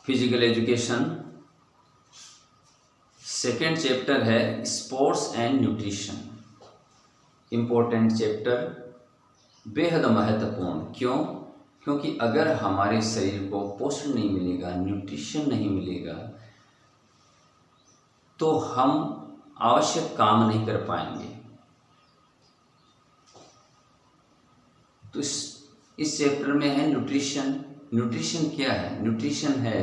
Physical education second chapter है sports and nutrition. Important chapter, बेहद महत्वपूर्ण। क्यों? क्योंकि अगर हमारे शरीर को पोषण नहीं मिलेगा, न्यूट्रिशन नहीं मिलेगा, तो हम आवश्यक काम नहीं कर पाएंगे। तो इस चैप्टर में है न्यूट्रिशन। न्यूट्रिशन क्या है? न्यूट्रिशन है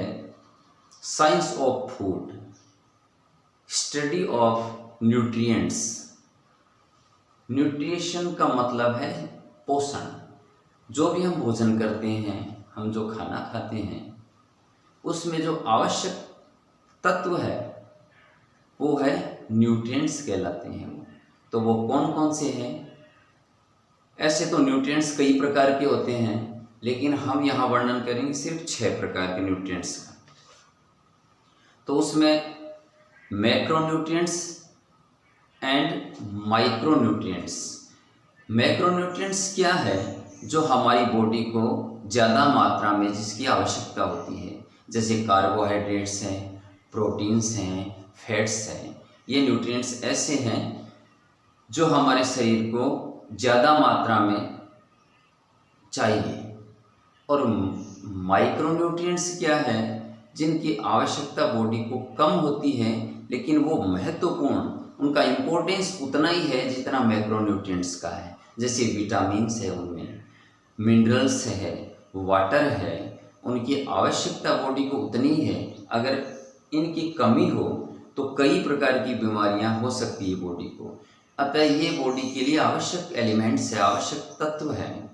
science of food, study of nutrients. Nutrition का मतलब है पोषण। जो भी हम भोजन करते हैं, हम जो खाना खाते हैं, उसमें जो आवश्यक तत्व है वो है न्यूट्रिएंट्स कहलाते हैं। तो वो कौन कौन से हैं? ऐसे तो न्यूट्रिएंट्स कई प्रकार के होते हैं, लेकिन हम यहाँ वर्णन करेंगे सिर्फ 6 प्रकार के न्यूट्रिएंट्स का। तो उसमें मैक्रोन्यूट्रिएंट्स एंड माइक्रोन्यूट्रिएंट्स। मैक्रोन्यूट्रिएंट्स क्या है? जो हमारी बॉडी को ज़्यादा मात्रा में जिसकी आवश्यकता होती है, जैसे कार्बोहाइड्रेट्स हैं, प्रोटीन्स हैं, फैट्स हैं। ये न्यूट्रिएंट्स ऐसे हैं जो हमारे शरीर को ज़्यादा मात्रा में चाहिए। और माइक्रोन्यूट्रिएंट्स क्या है? जिनकी आवश्यकता बॉडी को कम होती है, लेकिन वो महत्वपूर्ण, उनका इम्पोर्टेंस उतना ही है जितना मैक्रोन्यूट्रिएंट्स का है। जैसे विटामिन्स है, उनमें मिनरल्स है, वाटर है, उनकी आवश्यकता बॉडी को उतनी है। अगर इनकी कमी हो तो कई प्रकार की बीमारियां हो सकती है बॉडी को। अतः ये बॉडी के लिए आवश्यक एलिमेंट्स है, आवश्यक तत्व है।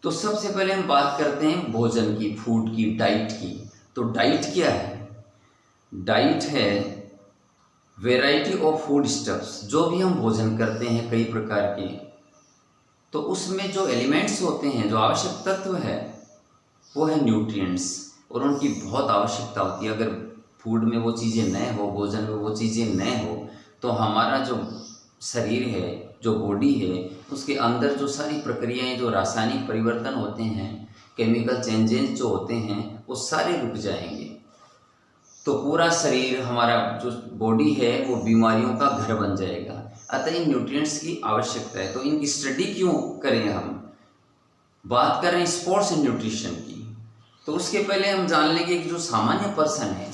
तो सबसे पहले हम बात करते हैं भोजन की, फूड की, डाइट की। तो डाइट क्या है? डाइट है वेराइटी ऑफ फूड स्टफ्स। जो भी हम भोजन करते हैं कई प्रकार के, तो उसमें जो एलिमेंट्स होते हैं, जो आवश्यक तत्व है, वो है न्यूट्रिएंट्स। और उनकी बहुत आवश्यकता होती है। अगर फूड में वो चीज़ें न हो, भोजन में वो चीज़ें न हो, तो हमारा जो शरीर है, जो बॉडी है, उसके अंदर जो सारी प्रक्रियाएं, जो रासायनिक परिवर्तन होते हैं, केमिकल चेंजेस जो होते हैं, वो सारे रुक जाएंगे। तो पूरा शरीर, हमारा जो बॉडी है, वो बीमारियों का घर बन जाएगा। अतः इन न्यूट्रिएंट्स की आवश्यकता है। तो इनकी स्टडी क्यों करें? हम बात कर रहे हैं स्पोर्ट्स एंड न्यूट्रिशन की। तो उसके पहले हम जान लेंगे कि जो सामान्य पर्सन है,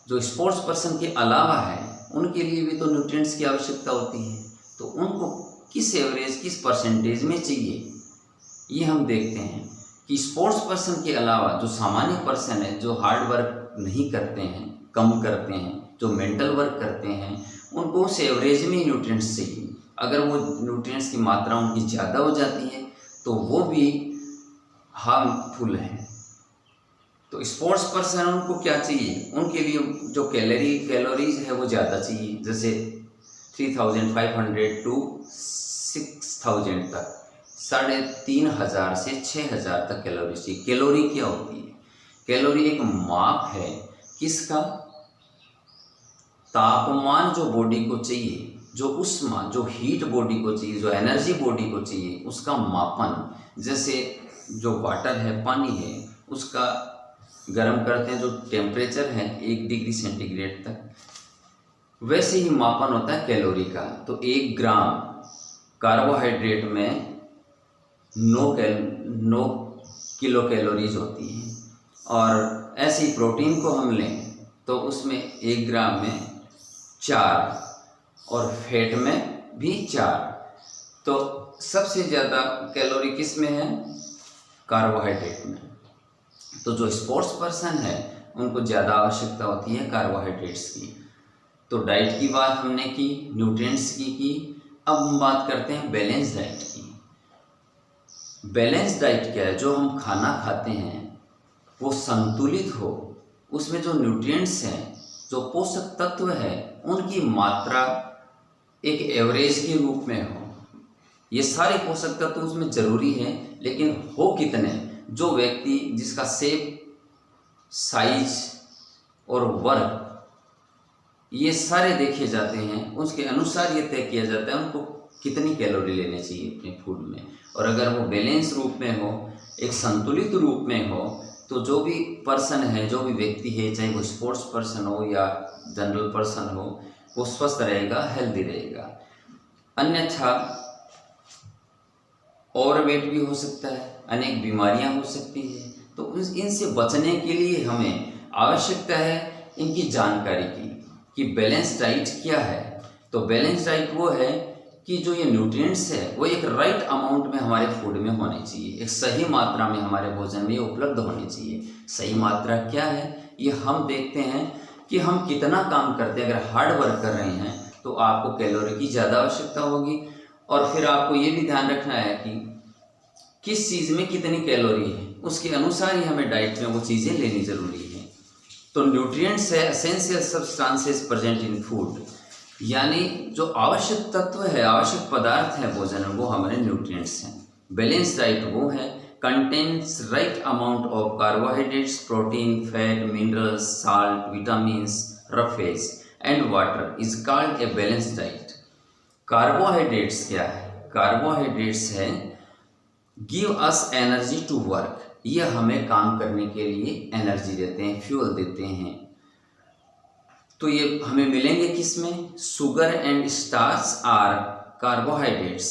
जो स्पोर्ट्स पर्सन के अलावा है, उनके लिए भी तो न्यूट्रिएंट्स की आवश्यकता होती है। तो उनको किस एवरेज, किस परसेंटेज में चाहिए, ये हम देखते हैं कि स्पोर्ट्स पर्सन के अलावा जो सामान्य पर्सन है, जो हार्ड वर्क नहीं करते हैं, कम करते हैं, जो मेंटल वर्क करते हैं, उनको उस एवरेज में न्यूट्रिएंट्स चाहिए। अगर वो न्यूट्रिएंट्स की मात्रा उनकी ज़्यादा हो जाती है तो वो भी हार्मफुल है। तो स्पोर्ट्स पर्सन, उनको क्या चाहिए? उनके लिए जो कैलोरीज है वो ज़्यादा चाहिए। जैसे 3500 to 6000 तक, 3500 से 6000 तक कैलोरी चाहिए। कैलोरी क्या होती है? कैलोरी एक माप है किसका? तापमान जो बॉडी को चाहिए, जो उष्मा, जो हीट बॉडी को चाहिए, जो एनर्जी बॉडी को चाहिए, उसका मापन। जैसे जो वाटर है, पानी है, उसका गर्म करते हैं, जो टेम्परेचर है 1 डिग्री सेंटीग्रेड तक, वैसे ही मापन होता है कैलोरी का। तो 1 ग्राम कार्बोहाइड्रेट में 9 किलो कैलोरीज होती हैं। और ऐसे ही प्रोटीन को हम लें तो उसमें 1 ग्राम में 4, और फैट में भी 4। तो सबसे ज़्यादा कैलोरी किस में है? कार्बोहाइड्रेट में। तो जो स्पोर्ट्स पर्सन है, उनको ज़्यादा आवश्यकता होती है कार्बोहाइड्रेट्स की। तो डाइट की बात हमने की, न्यूट्रिएंट्स की। अब हम बात करते हैं बैलेंस डाइट की। बैलेंस डाइट क्या है? जो हम खाना खाते हैं वो संतुलित हो, उसमें जो न्यूट्रिएंट्स हैं, जो पोषक तत्व है, उनकी मात्रा एक एवरेज के रूप में हो। ये सारे पोषक तत्व उसमें जरूरी है, लेकिन हो कितने? जो व्यक्ति, जिसका शेप, साइज और वर्क, ये सारे देखे जाते हैं, उसके अनुसार ये तय किया जाता है उनको कितनी कैलोरी लेनी चाहिए अपने फूड में। और अगर वो बैलेंस रूप में हो, एक संतुलित रूप में हो, तो जो भी पर्सन है, जो भी व्यक्ति है, चाहे वो स्पोर्ट्स पर्सन हो या जनरल पर्सन हो, वो स्वस्थ रहेगा, हेल्दी रहेगा। अन्यथा ओवरवेट भी हो सकता है, अनेक बीमारियां हो सकती है। तो इनसे बचने के लिए हमें आवश्यकता है इनकी जानकारी की कि बैलेंस डाइट क्या है। तो बैलेंस डाइट वो है कि जो ये न्यूट्रिएंट्स है वो एक राइट अमाउंट में हमारे फूड में होने चाहिए, एक सही मात्रा में हमारे भोजन में उपलब्ध होनी चाहिए। सही मात्रा क्या है, ये हम देखते हैं कि हम कितना काम करते हैं। अगर हार्ड वर्क कर रहे हैं तो आपको कैलोरी की ज़्यादा आवश्यकता होगी, और फिर आपको ये भी ध्यान रखना है कि किस चीज़ में कितनी कैलोरी है, उसके अनुसार ही हमें डाइट में वो चीज़ें लेनी ज़रूरी है। तो न्यूट्रिएंट्स है essential substances present in food, यानी जो आवश्यक तत्व है, आवश्यक पदार्थ है भोजन में, वो हमारे न्यूट्रिएंट्स हैं। बैलेंस डाइट वो है contains right amount of carbohydrates, protein, fat, minerals, salt, vitamins, roughage and water is called a balance diet. Carbohydrates क्या है? कार्बोहाइड्रेट्स है give us energy to work, ये हमें काम करने के लिए एनर्जी देते हैं, फ्यूल देते हैं। तो ये हमें मिलेंगे किस में? Sugar and starch are carbohydrates.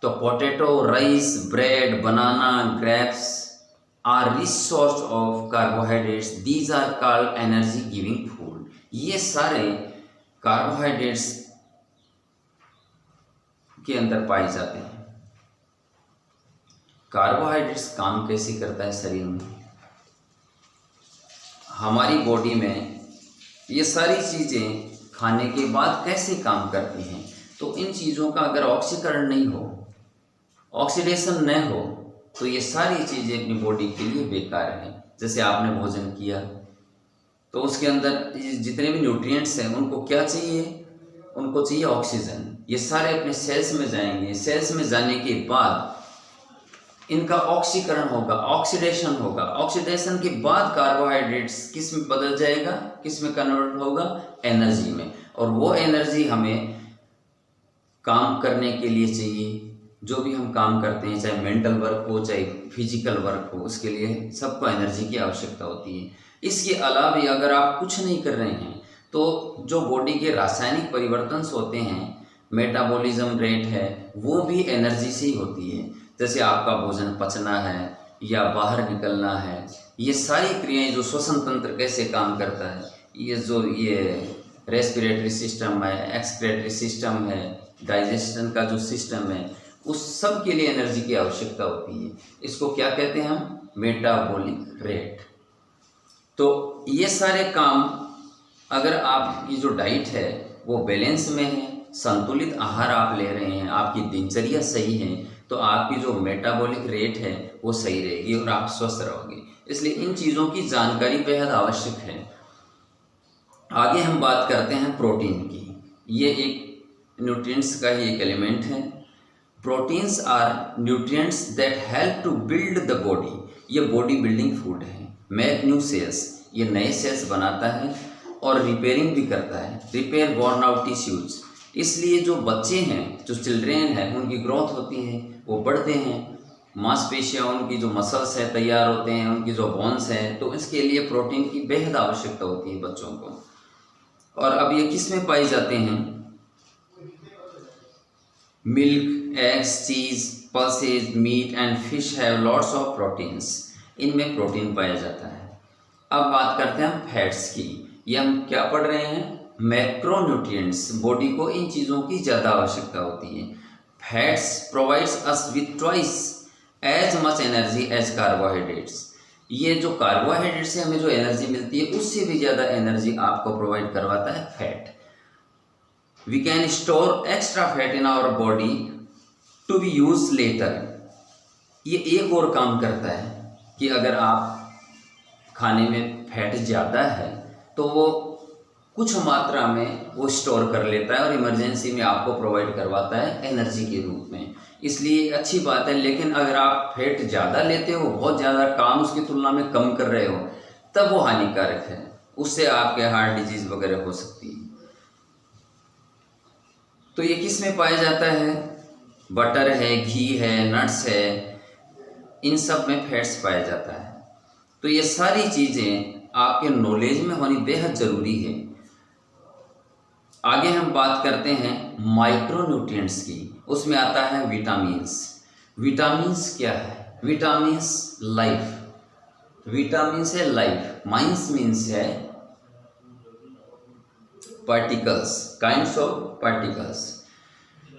तो potato, rice, bread, banana, grapes are rich source of carbohydrates, these are called energy giving food. ये सारे कार्बोहाइड्रेट्स के अंदर पाए जाते हैं। कार्बोहाइड्रेट्स काम कैसे करता है शरीर में? हमारी बॉडी में ये सारी चीज़ें खाने के बाद कैसे काम करती हैं? तो इन चीज़ों का अगर ऑक्सीकरण नहीं हो, ऑक्सीडेशन न हो, तो ये सारी चीज़ें अपनी बॉडी के लिए बेकार हैं। जैसे आपने भोजन किया तो उसके अंदर जितने भी न्यूट्रिएंट्स हैं उनको क्या चाहिए? उनको चाहिए ऑक्सीजन। ये सारे अपने सेल्स में जाएंगे, सेल्स में जाने के बाद इनका ऑक्सीकरण होगा, ऑक्सीडेशन होगा। ऑक्सीडेशन के बाद कार्बोहाइड्रेट्स किस में बदल जाएगा, किस में कन्वर्ट होगा? एनर्जी में। और वो एनर्जी हमें काम करने के लिए चाहिए। जो भी हम काम करते हैं, चाहे मेंटल वर्क हो चाहे फिजिकल वर्क हो, उसके लिए सबको एनर्जी की आवश्यकता होती है। इसके अलावा अगर आप कुछ नहीं कर रहे हैं तो जो बॉडी के रासायनिक परिवर्तन होते हैं, मेटाबॉलिज्म रेट है, वो भी एनर्जी से ही होती है। जैसे आपका भोजन पचना है या बाहर निकलना है, ये सारी क्रियाएं, जो श्वसन तंत्र कैसे काम करता है, ये रेस्पिरेटरी सिस्टम है, एक्सक्रेटरी सिस्टम है, डाइजेशन का जो सिस्टम है, उस सब के लिए एनर्जी की आवश्यकता होती है। इसको क्या कहते हैं हम? Metabolic rate. तो ये सारे काम अगर आपकी जो डाइट है वो बैलेंस में है, संतुलित आहार आप ले रहे हैं, आपकी दिनचर्या सही है, तो आपकी जो मेटाबॉलिक रेट है वो सही रहेगी और आप स्वस्थ रहोगे। इसलिए इन चीज़ों की जानकारी बेहद आवश्यक है। आगे हम बात करते हैं प्रोटीन की। ये एक न्यूट्रिएंट्स का ही एक एलिमेंट है। Proteins are nutrients that help to build the body. ये बॉडी बिल्डिंग फूड है। मेक न्यू सेल्स, ये नए सेल्स बनाता है और रिपेयरिंग भी करता है, रिपेयर वर्न आउट टिश्यूज। इसलिए जो बच्चे हैं, जो चिल्ड्रेन हैं, उनकी ग्रोथ होती है, वो बढ़ते हैं, मांसपेशियाँ, उनकी जो मसल्स है तैयार होते हैं, उनकी जो बोन्स हैं, तो इसके लिए प्रोटीन की बेहद आवश्यकता होती है बच्चों को। और अब ये किस में पाए जाते हैं? Milk, eggs, cheese, pulses, meat and fish have lots of proteins. इनमें प्रोटीन पाया जाता है। अब बात करते हैं फैट्स की। ये हम क्या पढ़ रहे हैं? मैक्रोन्यूट्रिएंट्स। बॉडी को इन चीज़ों की ज़्यादा आवश्यकता होती है। Fats provides us with twice as much energy as carbohydrates. ये जो कार्बोहाइड्रेट से हमें जो एनर्जी मिलती है उससे भी ज़्यादा एनर्जी आपको प्रोवाइड करवाता है fat. We can store extra fat in our body to be use later. ये एक और काम करता है कि अगर आप खाने में फैट ज़्यादा है तो वो कुछ मात्रा में वो स्टोर कर लेता है और इमरजेंसी में आपको प्रोवाइड करवाता है एनर्जी के रूप में। इसलिए अच्छी बात है। लेकिन अगर आप फैट ज़्यादा लेते हो, बहुत ज़्यादा काम उसकी तुलना में कम कर रहे हो, तब वो हानिकारक है। उससे आपके हार्ट डिजीज़ वगैरह हो सकती है। तो ये किस में पाया जाता है? बटर है, घी है, नट्स है, इन सब में फैट्स पाया जाता है। तो ये सारी चीज़ें आपके नॉलेज में होनी बेहद ज़रूरी है। आगे हम बात करते हैं माइक्रोन्यूट्रिएंट्स की। उसमें आता है विटामिन्स। विटामिन्स क्या है? Vitamins life. विटामिन्स है लाइफ। माइंस मीन्स है पार्टिकल्स, काइंड्स ऑफ पार्टिकल्स।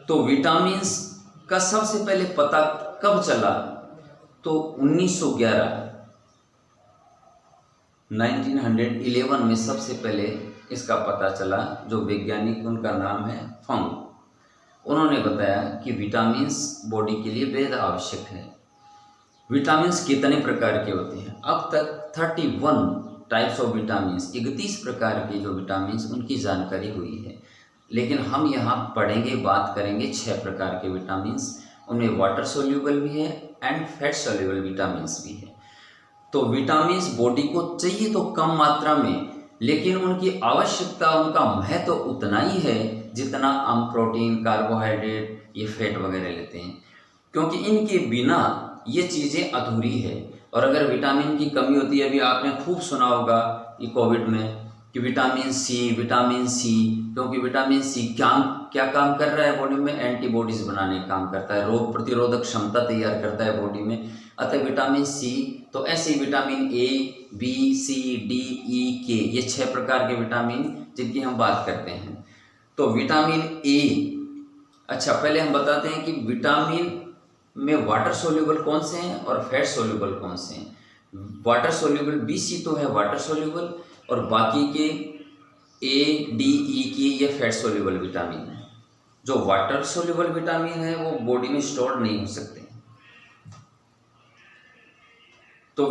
तो विटामिन्स का सबसे पहले पता कब चला? तो 1911 में सबसे पहले इसका पता चला। जो वैज्ञानिक, उनका नाम है फंग। उन्होंने बताया कि विटामिन्स बॉडी के लिए बेहद आवश्यक है। विटामिन्स कितने प्रकार के होते हैं? अब तक 31 टाइप्स ऑफ विटामिन्स, 31 प्रकार के जो विटामिन्स, उनकी जानकारी हुई है। लेकिन हम यहाँ पढ़ेंगे, बात करेंगे 6 प्रकार के विटामिन्स। उनमें वाटर सोल्यूबल भी है एंड फैट सोल्यूबल विटामिन्स भी है। तो विटामिन्स बॉडी को चाहिए तो कम मात्रा में, लेकिन उनकी आवश्यकता, उनका महत्व तो उतना ही है जितना हम प्रोटीन, कार्बोहाइड्रेट, ये फैट वगैरह लेते हैं, क्योंकि इनके बिना ये चीज़ें अधूरी है। और अगर विटामिन की कमी होती है, अभी आपने खूब सुना होगा ये कोविड में कि विटामिन सी, क्योंकि विटामिन सी क्या काम कर रहा है बॉडी में? एंटीबॉडीज बनाने का काम करता है, रोग प्रतिरोधक क्षमता तैयार करता है बॉडी में। अतः विटामिन सी, तो ऐसे vitamin A, B, C, D, E, K, ये 6 प्रकार के विटामिन जिनकी हम बात करते हैं। तो विटामिन ए, अच्छा पहले हम बताते हैं कि विटामिन में वाटर सोल्यूबल कौन से हैं और फैट सोल्यूबल कौन से हैं। वाटर सोल्यूबल BC तो है वाटर सोल्यूबल, और बाकी के A, D, E की ये फैट सोल्यूबल विटामिन है। जो वाटर सोल्यूबल विटामिन है वो बॉडी में स्टोर नहीं हो सकते। तो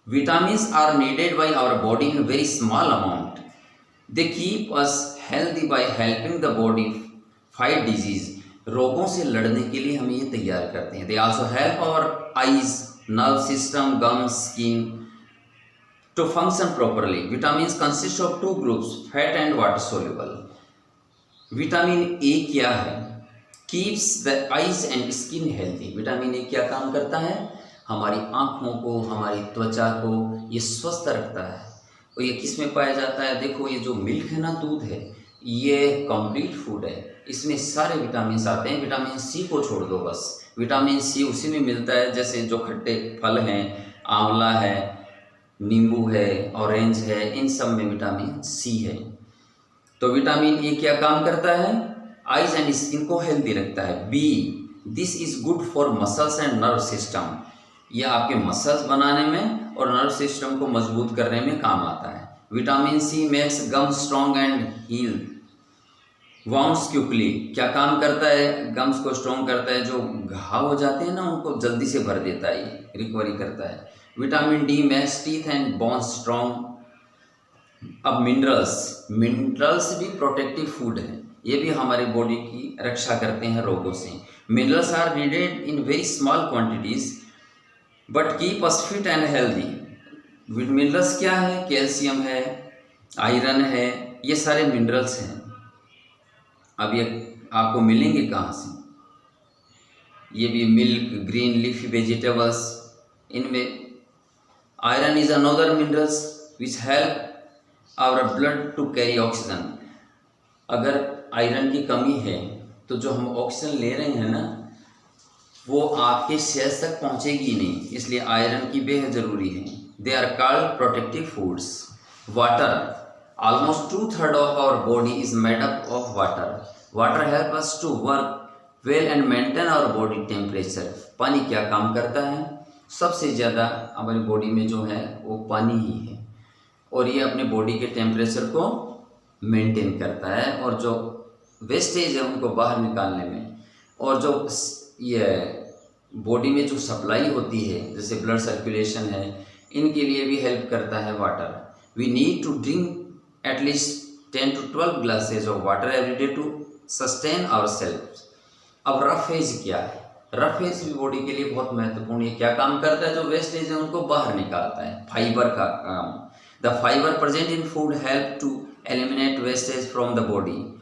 vitamins are needed by our body in very small amount. They keep us healthy by helping the body fight disease. रोगों से लड़ने के लिए हमें ये तैयार करते हैं। They also help our eyes, nerve system, gums, skin to function properly. Vitamins consist of 2 groups, fat and water soluble. Vitamin A क्या है? Keeps the eyes and skin healthy. Vitamin A क्या काम करता है? हमारी आँखों को, हमारी त्वचा को ये स्वस्थ रखता है। और ये किस में पाया जाता है? देखो, ये जो मिल्क है ना, दूध है, ये कंप्लीट फूड है, इसमें सारे विटामिन आते हैं। विटामिन सी को छोड़ दो बस। विटामिन सी उसी में मिलता है जैसे जो खट्टे फल हैं, आंवला है, नींबू है, ऑरेंज है, इन सब में विटामिन सी है। तो विटामिन ए क्या काम करता है? आइज एंड स्किन को हेल्दी रखता है। B, this is good for muscles and nerve system. यह आपके मसल्स बनाने में और नर्व सिस्टम को मजबूत करने में काम आता है। Vitamin C makes gums strong and heal wounds quickly. क्या काम करता है? गम्स को स्ट्रॉन्ग करता है, जो घाव हो जाते हैं ना उनको जल्दी से भर देता है, रिकवरी करता है। Vitamin D makes teeth and bones strong. अब मिनरल्स भी प्रोटेक्टिव फूड है, ये भी हमारी बॉडी की रक्षा करते हैं रोगों से। Minerals are needed in very small quantities but keep us fit and healthy. Minerals क्या है? कैल्शियम है, आयरन है, ये सारे मिनरल्स हैं। अब ये आपको मिलेंगे कहाँ से? ये भी मिल्क, ग्रीन लीफी वेजिटेबल्स, इनमें iron is another minerals which help our blood to carry oxygen. अगर आयरन की कमी है तो जो हम ऑक्सीजन ले रहे हैं ना, वो आपके सेल्स तक पहुँचेगी नहीं, इसलिए आयरन की बेहद ज़रूरी है। They are called protective foods. Water, almost 2/3 of our body is made up of water. Water help us to work well and maintain our body temperature. पानी क्या काम करता है? सबसे ज़्यादा हमारी बॉडी में जो है वो पानी ही है, और ये अपने बॉडी के टेम्परेचर को मेंटेन करता है, और जो वेस्टेज है उनको बाहर निकालने में, और जो ये बॉडी में जो सप्लाई होती है जैसे ब्लड सर्कुलेशन है, इनके लिए भी हेल्प करता है water. We need to drink at least 10 to 12 glasses of water every day to sustain ourselves. अब रफेज क्या है? रफेज भी बॉडी के लिए बहुत महत्वपूर्ण है। क्या काम करता है? जो वेस्टेज है उनको बाहर निकालता है, फाइबर का काम। The fibre present in food help to eliminate wastage from the body.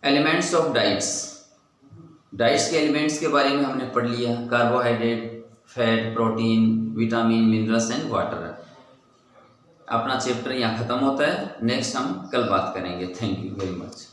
Elements of diets के एलिमेंट्स के बारे में हमने पढ़ लिया। Carbohydrate, fat, protein, vitamin, minerals and water. अपना चैप्टर यहाँ ख़त्म होता है। नेक्स्ट हम कल बात करेंगे। Thank you very much.